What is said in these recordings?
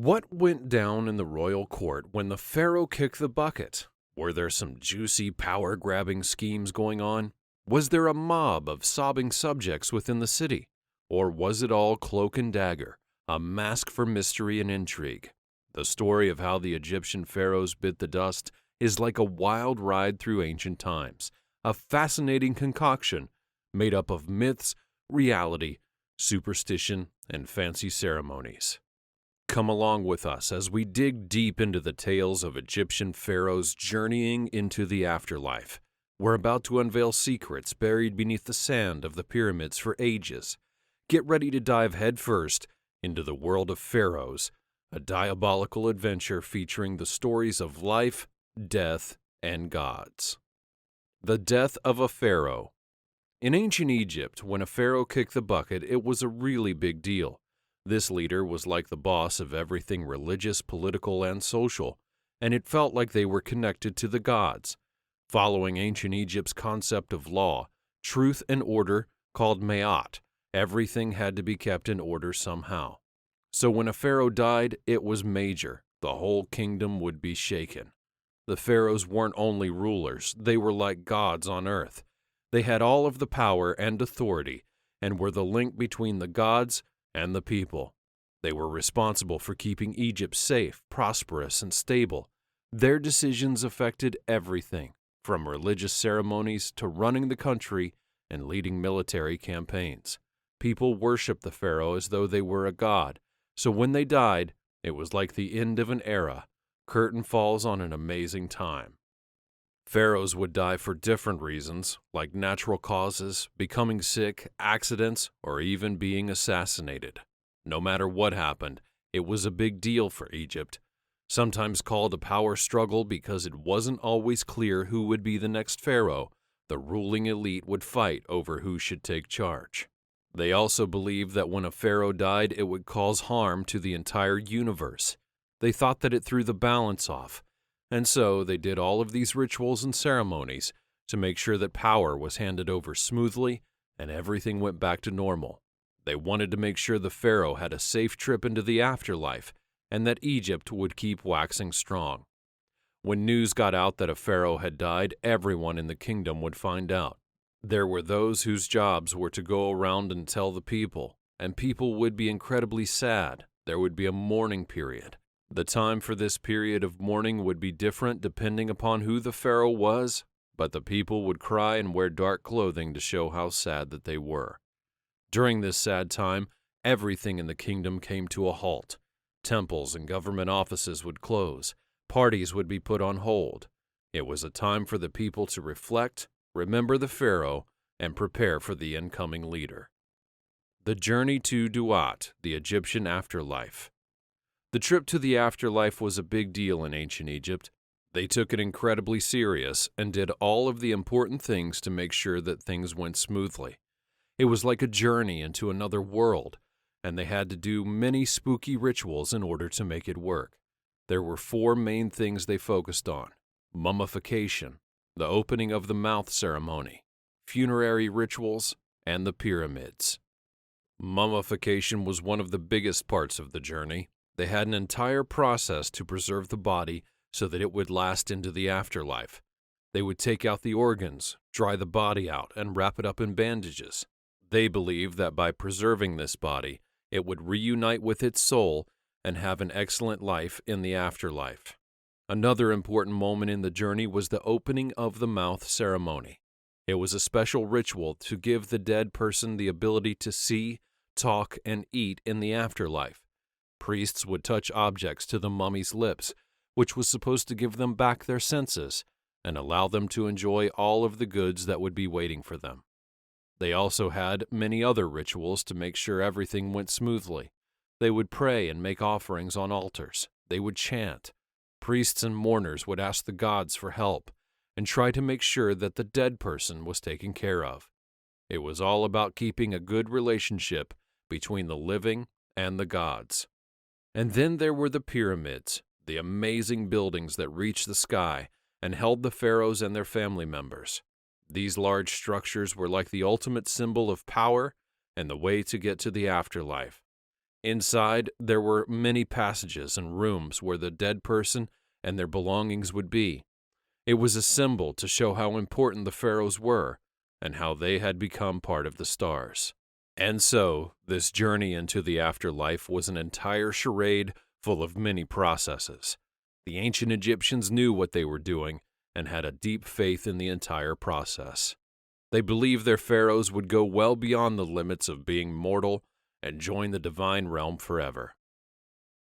What went down in the royal court when the pharaoh kicked the bucket? Were there some juicy power-grabbing schemes going on? Was there a mob of sobbing subjects within the city? Or was it all cloak and dagger, a mask for mystery and intrigue? The story of how the Egyptian pharaohs bit the dust is like a wild ride through ancient times, a fascinating concoction made up of myths, reality, superstition, and fancy ceremonies. Come along with us as we dig deep into the tales of Egyptian pharaohs journeying into the afterlife. We're about to unveil secrets buried beneath the sand of the pyramids for ages. Get ready to dive headfirst into the world of pharaohs, a diabolical adventure featuring the stories of life, death, and gods. The death of a pharaoh. In ancient Egypt, when a pharaoh kicked the bucket, it was a really big deal. This leader was like the boss of everything religious, political, and social, and it felt like they were connected to the gods. Following ancient Egypt's concept of law, truth, and order called Ma'at, everything had to be kept in order somehow. So when a pharaoh died, it was major. The whole kingdom would be shaken. The pharaohs weren't only rulers, they were like gods on earth. They had all of the power and authority, and were the link between the gods and the people. They were responsible for keeping Egypt safe, prosperous, and stable. Their decisions affected everything, from religious ceremonies to running the country and leading military campaigns. People worshiped the pharaoh as though they were a god, so when they died, it was like the end of an era. Curtain falls on an amazing time. Pharaohs would die for different reasons, like natural causes, becoming sick, accidents, or even being assassinated. No matter what happened, it was a big deal for Egypt, sometimes called a power struggle because it wasn't always clear who would be the next pharaoh. The ruling elite would fight over who should take charge. They also believed that when a pharaoh died, it would cause harm to the entire universe. They thought that it threw the balance off. And so they did all of these rituals and ceremonies to make sure that power was handed over smoothly and everything went back to normal. They wanted to make sure the pharaoh had a safe trip into the afterlife and that Egypt would keep waxing strong. When news got out that a pharaoh had died, everyone in the kingdom would find out. There were those whose jobs were to go around and tell the people, and people would be incredibly sad. There would be a mourning period. The time for this period of mourning would be different depending upon who the pharaoh was, but the people would cry and wear dark clothing to show how sad that they were. During this sad time, everything in the kingdom came to a halt. Temples and government offices would close. Parties would be put on hold. It was a time for the people to reflect, remember the pharaoh, and prepare for the incoming leader. The journey to Duat, the Egyptian afterlife. The trip to the afterlife was a big deal in ancient Egypt. They took it incredibly serious and did all of the important things to make sure that things went smoothly. It was like a journey into another world, and they had to do many spooky rituals in order to make it work. There were 4 main things they focused on: mummification, the opening of the mouth ceremony, funerary rituals, and the pyramids. Mummification was one of the biggest parts of the journey. They had an entire process to preserve the body so that it would last into the afterlife. They would take out the organs, dry the body out, and wrap it up in bandages. They believed that by preserving this body, it would reunite with its soul and have an excellent life in the afterlife. Another important moment in the journey was the opening of the mouth ceremony. It was a special ritual to give the dead person the ability to see, talk, and eat in the afterlife. Priests would touch objects to the mummy's lips, which was supposed to give them back their senses and allow them to enjoy all of the goods that would be waiting for them. They also had many other rituals to make sure everything went smoothly. They would pray and make offerings on altars. They would chant. Priests and mourners would ask the gods for help and try to make sure that the dead person was taken care of. It was all about keeping a good relationship between the living and the gods. And then there were the pyramids, the amazing buildings that reached the sky and held the pharaohs and their family members. These large structures were like the ultimate symbol of power and the way to get to the afterlife. Inside, there were many passages and rooms where the dead person and their belongings would be. It was a symbol to show how important the pharaohs were and how they had become part of the stars. And so, this journey into the afterlife was an entire charade full of many processes. The ancient Egyptians knew what they were doing and had a deep faith in the entire process. They believed their pharaohs would go well beyond the limits of being mortal and join the divine realm forever.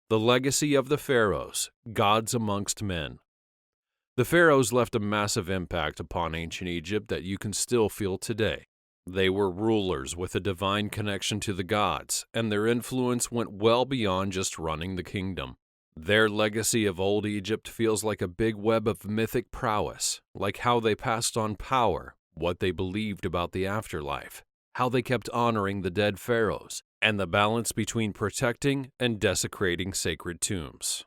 The legacy of the pharaohs, gods amongst men. The pharaohs left a massive impact upon ancient Egypt that you can still feel today. They were rulers with a divine connection to the gods, and their influence went well beyond just running the kingdom. Their legacy of old Egypt feels like a big web of mythic prowess, like how they passed on power, what they believed about the afterlife, how they kept honoring the dead pharaohs, and the balance between protecting and desecrating sacred tombs.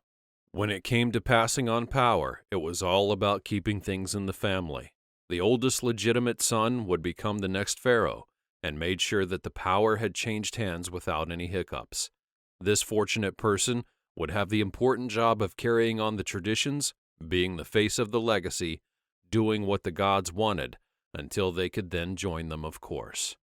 When it came to passing on power, it was all about keeping things in the family. The oldest legitimate son would become the next pharaoh, and made sure that the power had changed hands without any hiccups. This fortunate person would have the important job of carrying on the traditions, being the face of the legacy, doing what the gods wanted, until they could then join them, of course.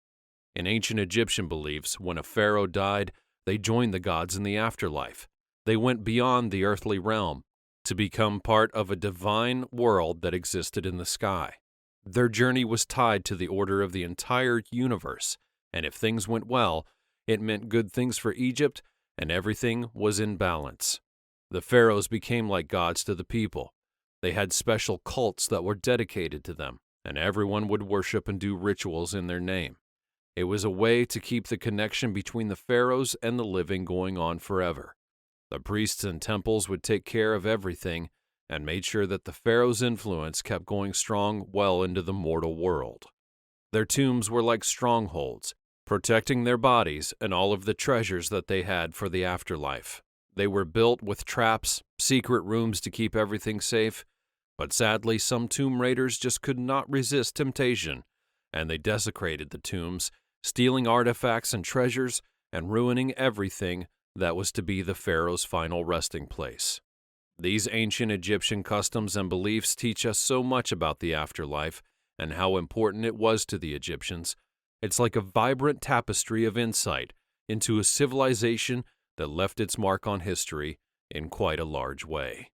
In ancient Egyptian beliefs, when a pharaoh died, they joined the gods in the afterlife. They went beyond the earthly realm to become part of a divine world that existed in the sky. Their journey was tied to the order of the entire universe, and if things went well, it meant good things for Egypt, and everything was in balance. The pharaohs became like gods to the people. They had special cults that were dedicated to them, and everyone would worship and do rituals in their name. It was a way to keep the connection between the pharaohs and the living going on forever. The priests and temples would take care of everything and made sure that the pharaoh's influence kept going strong well into the mortal world. Their tombs were like strongholds, protecting their bodies and all of the treasures that they had for the afterlife. They were built with traps, secret rooms to keep everything safe, but sadly some tomb raiders just could not resist temptation, and they desecrated the tombs, stealing artifacts and treasures and ruining everything that was to be the pharaoh's final resting place. These ancient Egyptian customs and beliefs teach us so much about the afterlife and how important it was to the Egyptians. It's like a vibrant tapestry of insight into a civilization that left its mark on history in quite a large way.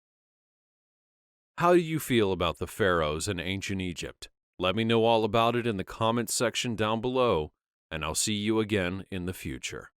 How do you feel about the pharaohs in ancient Egypt? Let me know all about it in the comments section down below, and I'll see you again in the future.